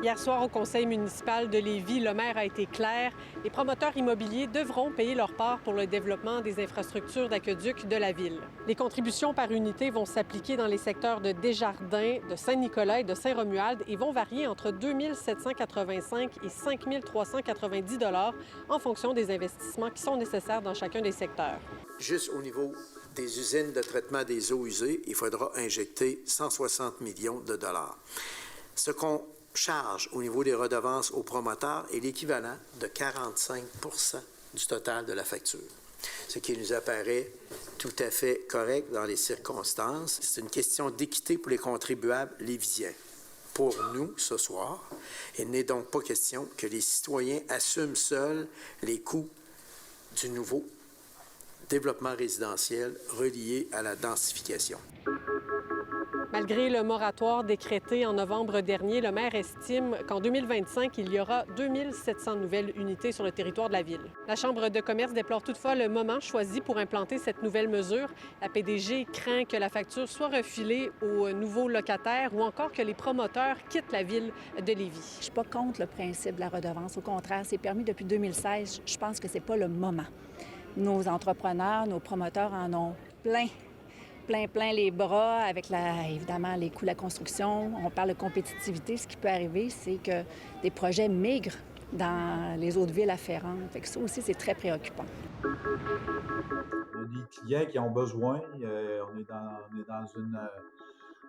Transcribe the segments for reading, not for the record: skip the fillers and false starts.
Hier soir, au conseil municipal de Lévis, le maire a été clair. Les promoteurs immobiliers devront payer leur part pour le développement des infrastructures d'aqueduc de la ville. Les contributions par unité vont s'appliquer dans les secteurs de Desjardins, de Saint-Nicolas et de Saint-Romuald et vont varier entre 2 785 et 5 390 $ en fonction des investissements qui sont nécessaires dans chacun des secteurs. Juste au niveau des usines de traitement des eaux usées, il faudra injecter 160 millions de dollars. Ce qu'on charge au niveau des redevances aux promoteurs est l'équivalent de 45 % du total de la facture, ce qui nous apparaît tout à fait correct dans les circonstances. C'est une question d'équité pour les contribuables lévisiens. Pour nous, ce soir, il n'est donc pas question que les citoyens assument seuls les coûts du nouveau développement résidentiel relié à la densification. Malgré le moratoire décrété en novembre dernier, le maire estime qu'en 2025, il y aura 2700 nouvelles unités sur le territoire de la ville. La Chambre de commerce déplore toutefois le moment choisi pour implanter cette nouvelle mesure. La PDG craint que la facture soit refilée aux nouveaux locataires ou encore que les promoteurs quittent la ville de Lévis. Je ne suis pas contre le principe de la redevance. Au contraire, c'est permis depuis 2016. Je pense que ce n'est pas le moment. Nos entrepreneurs, nos promoteurs en ont plein les bras avec, évidemment, les coûts de la construction. On parle de compétitivité. Ce qui peut arriver, c'est que des projets migrent dans les autres villes afférentes. Fait que ça aussi, c'est très préoccupant. Il y a des clients qui ont besoin. On est dans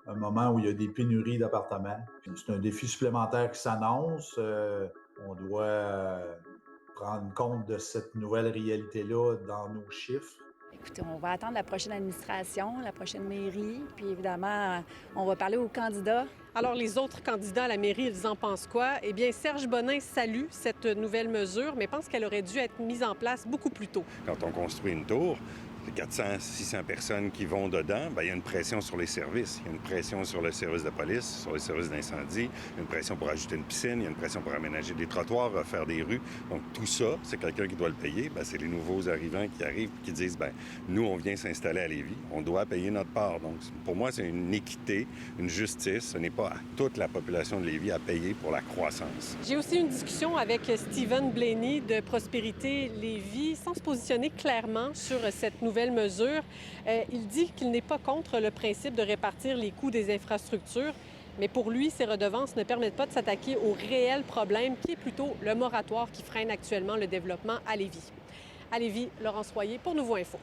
un moment où il y a des pénuries d'appartements. C'est un défi supplémentaire qui s'annonce. On doit prendre compte de cette nouvelle réalité-là dans nos chiffres. Écoutez, on va attendre la prochaine administration, la prochaine mairie, puis évidemment, on va parler aux candidats. Alors, les autres candidats à la mairie, ils en pensent quoi? Eh bien, Serge Bonin salue cette nouvelle mesure, mais pense qu'elle aurait dû être mise en place beaucoup plus tôt. Quand on construit une tour, 400-600 personnes qui vont dedans, bien, il y a une pression sur les services. Il y a une pression sur le service de police, sur les services d'incendie. Il y a une pression pour ajouter une piscine. Il y a une pression pour aménager des trottoirs, refaire des rues. Donc, tout ça, c'est quelqu'un qui doit le payer. Bien, c'est les nouveaux arrivants qui arrivent et qui disent, bien, nous, on vient s'installer à Lévis. On doit payer notre part. Donc, pour moi, c'est une équité, une justice. Ce n'est pas à toute la population de Lévis à payer pour la croissance. J'ai aussi une discussion avec Stephen Blaney de Prospérité Lévis, sans se positionner clairement sur cette nouvelle mesure. Il dit qu'il n'est pas contre le principe de répartir les coûts des infrastructures, mais pour lui, ces redevances ne permettent pas de s'attaquer au réel problème qui est plutôt le moratoire qui freine actuellement le développement à Lévis. À Lévis, Laurence Royer pour Nouveau Info.